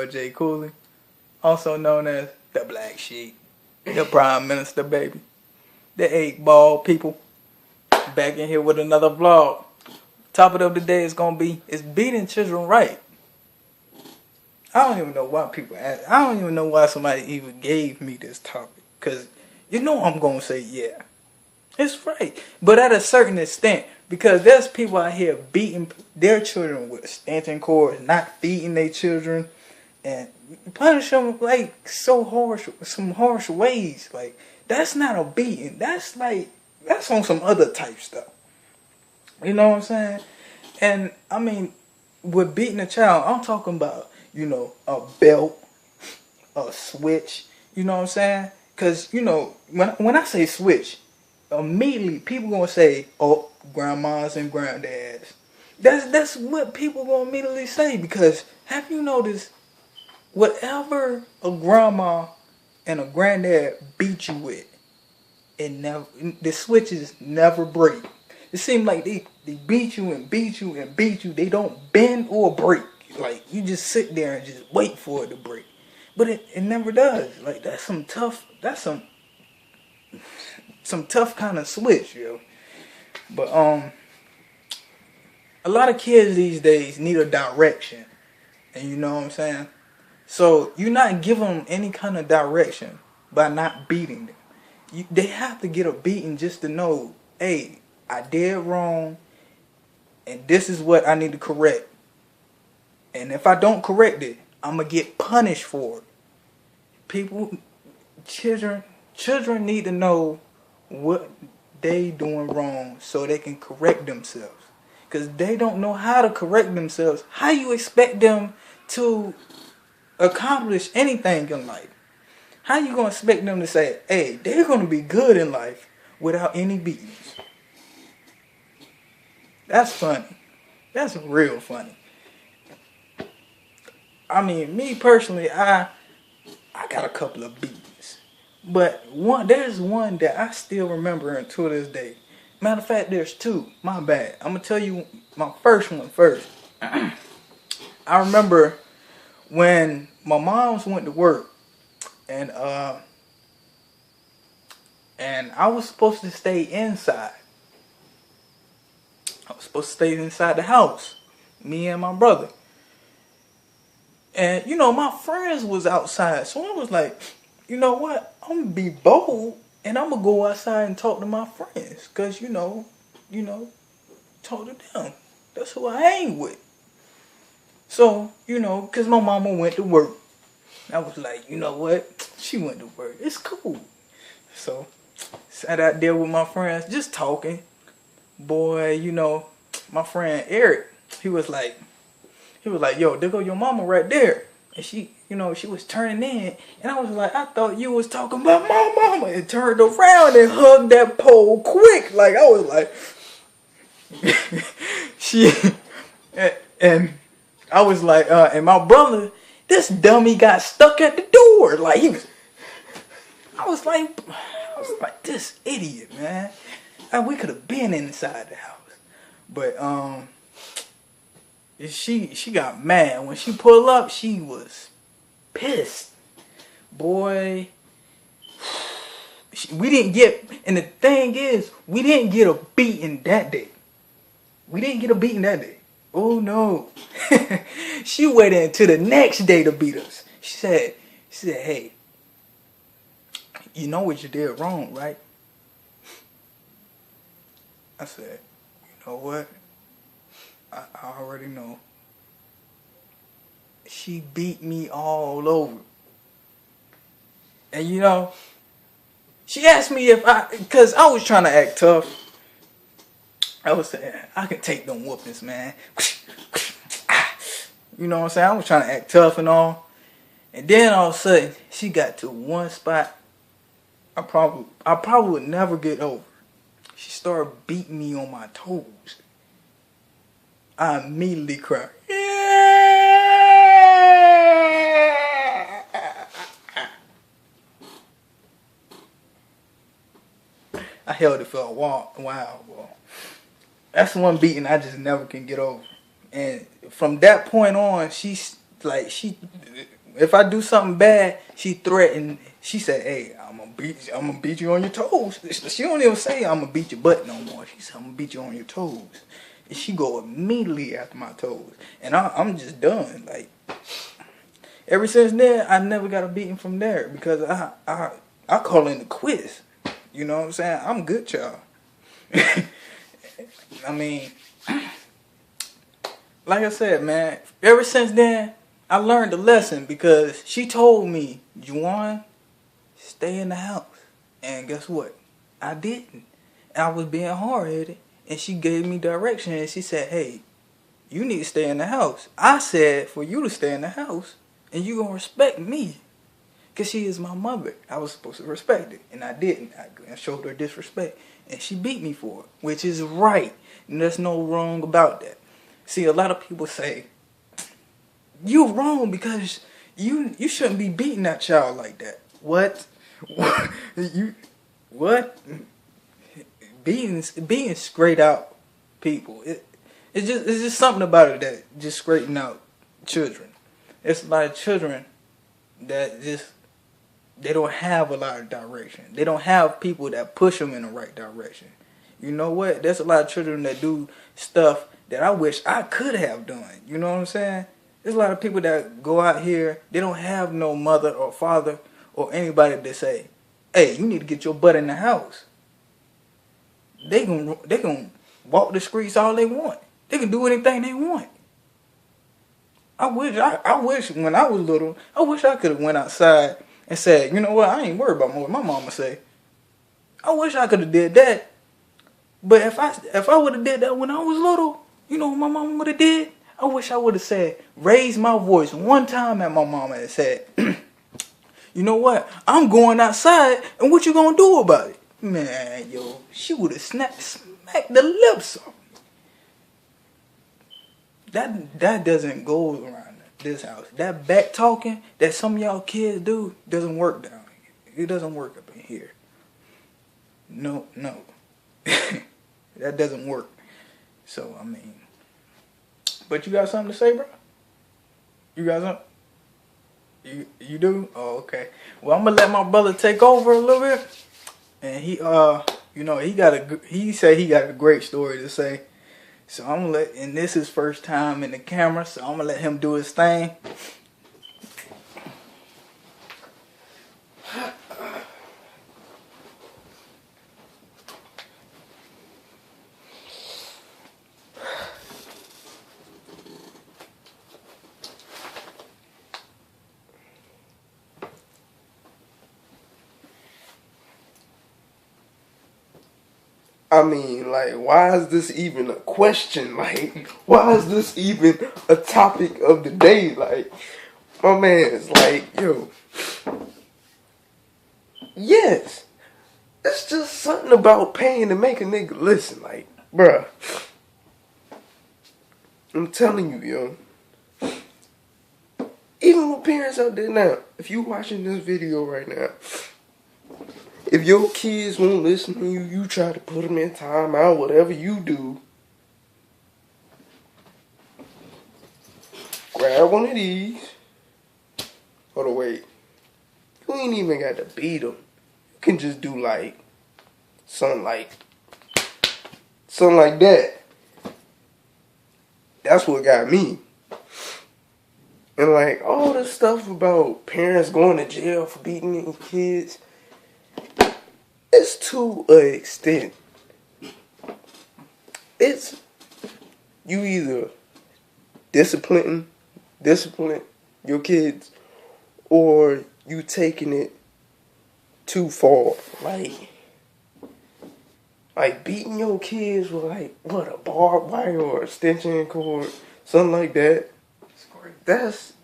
Jay Cooley, also known as the Black Sheep, the Prime Minister, baby, the 8 Ball people, back in here with another vlog. Topic of the day is gonna be: is beating children right? I don't even know why people ask. I don't even know why somebody even gave me this topic, cause you know I'm gonna say yeah, it's right, but at a certain extent. Because there's people out here beating their children with extension cords, not feeding their children, and punish them like so harsh, some harsh ways. Like that's not a beating. That's on some other type stuff. You know what I'm saying? And I mean, with beating a child, I'm talking about a belt, a switch. You know what I'm saying? Because when I say switch, immediately people gonna say, "Oh, grandmas and granddads." That's what people gonna immediately say, because have you noticed, whatever a grandma and a granddad beat you with, the switches never break. It seems like they beat you and beat you and beat you. They don't bend or break. Like you just sit there and just wait for it to break. But it never does. Like that's some tough kind of switch, yo. But a lot of kids these days need a direction. And you know what I'm saying? So you're not giving them any kind of direction by not beating them. They have to get a beating just to know, hey, I did wrong, and this is what I need to correct. And if I don't correct it, I'm gonna get punished for it. Children need to know what they doing wrong so they can correct themselves. Because they don't know how to correct themselves. How you expect them to accomplish anything in life? How you gonna expect them to say, hey, they're gonna be good in life without any beatings? That's funny. That's real funny. I mean, me personally, I got a couple of beatings. But there's one that I still remember until this day. Matter of fact, there's two. My bad. I'm gonna tell you my first one first. I remember when my moms went to work, and I was supposed to stay inside. I was supposed to stay inside the house, me and my brother. And my friends was outside, so I was like, you know what? I'm gonna be bold, and I'm gonna go outside and talk to my friends, cause talk to them. That's who I hang with. So cause my mama went to work, I was like, you know what? She went to work. It's cool. So sat out there with my friends, just talking. Boy, my friend Eric, he was like, yo, there go your mama right there. And she was turning in. And I was like, I thought you was talking about my mama. And turned around and hugged that pole quick. Like, I was like, and I was like, and my brother, this dummy got stuck at the door. Like, I was like, this idiot, man. We could have been inside the house. But, she got mad. When she pulled up, she was pissed. Boy, we didn't get, and the thing is, we didn't get a beating that day. Oh no. She waited until the next day to beat us. She said, hey, you know what you did wrong, right? I said, you know what? I already know. She beat me all over. And she asked me because I was trying to act tough. I was saying, I can take them whoopings, man. You know what I'm saying? I was trying to act tough and all. And then all of a sudden, she got to one spot I probably would never get over. She started beating me on my toes. I immediately cried. I held it for a while, bro. That's one beating I just never can get over. And from that point on, she like if I do something bad, she threatened. She said, "Hey, I'm gonna beat you on your toes." She don't even say I'm gonna beat your butt no more. She said, "I'm gonna beat you on your toes." And she go immediately after my toes, and I'm just done. Like ever since then, I never got a beating from there because I call in the quiz. You know what I'm saying? I'm good, y'all. I mean, like I said, man, ever since then, I learned a lesson because she told me, Juwan, stay in the house. And guess what? I didn't. I was being hard-headed, and she gave me direction, and she said, hey, you need to stay in the house. I said for you to stay in the house, and you gonna respect me. Because she is my mother. I was supposed to respect it, and I didn't. I showed her disrespect, and she beat me for it, which is right. And there's no wrong about that. See, a lot of people say, you're wrong because you shouldn't be beating that child like that. What? What? Beating straight out people. It's just something about it that just straighten out children. It's a lot of children that just they don't have a lot of direction. They don't have people that push them in the right direction. You know what? There's a lot of children that do stuff that I wish I could have done. You know what I'm saying? There's a lot of people that go out here, they don't have no mother or father or anybody that say, hey, you need to get your butt in the house. They can walk the streets all they want. They can do anything they want. I wish when I was little, I wish I could have went outside and said, you know what, I ain't worried about what my mama say. I wish I could have did that. But if I would have did that when I was little, you know what my mama would have did? I wish I would have said, raised my voice one time at my mama and said, you know what, I'm going outside and what you gonna do about it? Man, yo, she would have smacked the lips off. That doesn't go around this house. That back talking that some of y'all kids do doesn't work down here. It doesn't work up in here. No. That doesn't work. So, I mean. But you got something to say, bro? You got something? You do? Oh, okay. Well, I'm gonna let my brother take over a little bit. And he said he got a great story to say. So I'm gonna and this is his first time in the camera, so I'm gonna let him do his thing. I mean, like, why is this even a question? Like, why is this even a topic of the day? Like, my man is like, yo, yes, it's just something about pain to make a nigga listen. Like, bruh, I'm telling you, yo, even with parents out there now, if you watching this video right now, if your kids won't listen to you, you try to put them in timeout, whatever you do, grab one of these. Hold on, wait. You ain't even got to beat them. You can just do like something like that. That's what got me. And like all this stuff about parents going to jail for beating their kids, it's to an extent. It's you either discipline your kids, or you taking it too far. Like beating your kids with like what, a barbed wire or extension cord, something like that. That's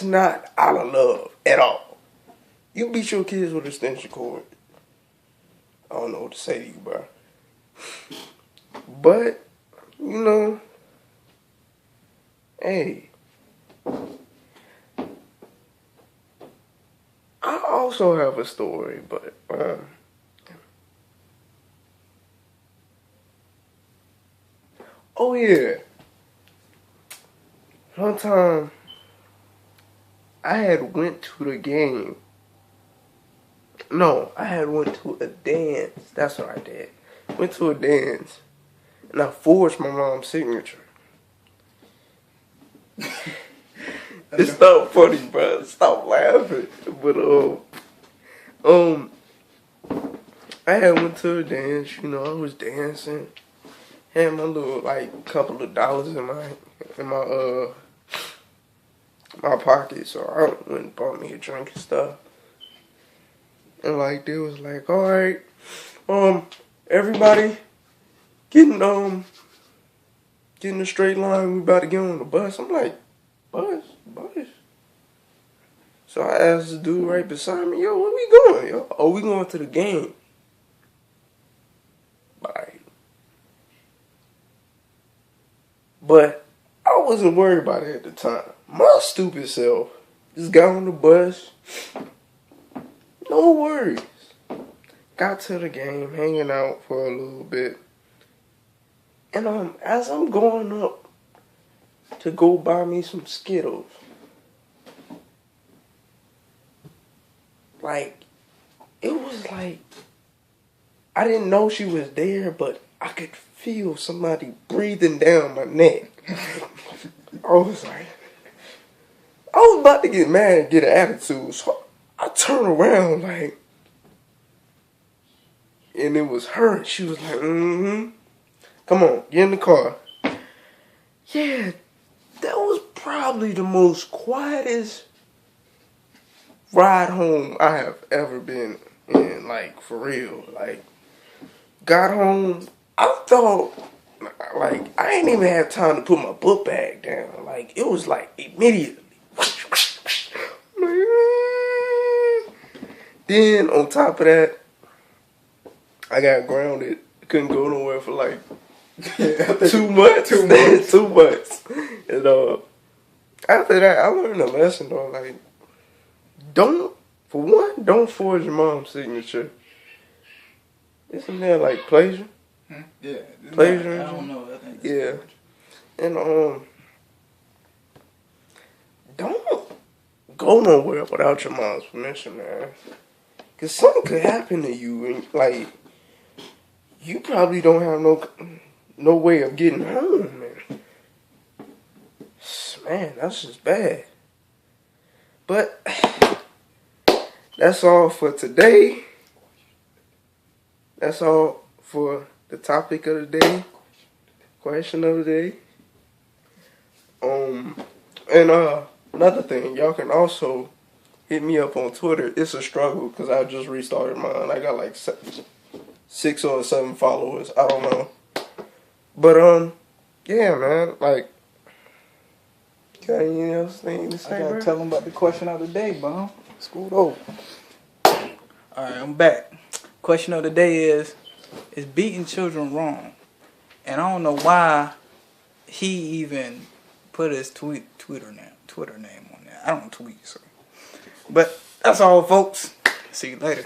not out of love at all. You beat your kids with extension cord, I don't know what to say to you, bro. But, you know, hey, I also have a story, but, oh yeah. one time I had went to the game. No, I had went to a dance. That's what I did. Went to a dance, and I forged my mom's signature. It's not funny, bro. Stop laughing. But I had went to a dance. You know, I was dancing. Had my little like couple of dollars in my pocket, so I went and bought me a drink and stuff. And like they was like, all right, everybody getting a straight line. We about to get on the bus. I'm like, bus. So I asked the dude right beside me, yo, where we going, yo? Oh, we going to the game. Bye. But I wasn't worried about it at the time. My stupid self just got on the bus. No worries. Got to the game, hanging out for a little bit. And as I'm going up to go buy me some Skittles, like, it was like, I didn't know she was there, but I could feel somebody breathing down my neck. I was about to get mad and get an attitude, so I turned around, like, and it was her. She was like, come on, get in the car. Yeah, that was probably the most quietest ride home I have ever been in, like, for real. Like, got home, I thought, like, I ain't even have time to put my book bag down. Like, it was like immediately. Then on top of that, I got grounded. Couldn't go nowhere for like 2 months. 2 months. 2 months. And after that, I learned a lesson though. Like, don't forge your mom's signature. Isn't that like plagiarism? Yeah. Plagiarism. I don't know. I think yeah. And don't go nowhere without your mom's permission, man. Cause something could happen to you, and like you probably don't have no way of getting home, man. Man, that's just bad. But that's all for today. That's all for the topic of the day, question of the day. And another thing, y'all can also hit me up on Twitter. It's a struggle because I just restarted mine. I got like 6 or 7 followers. I don't know. But yeah, man. Like, got anything else to say, I gotta bro? tell them about the question of the day, bro. Scoot over. Alright, I'm back. Question of the day is beating children wrong? And I don't know why he even put his Twitter name on there. I don't tweet, so. But that's all, folks. See you later.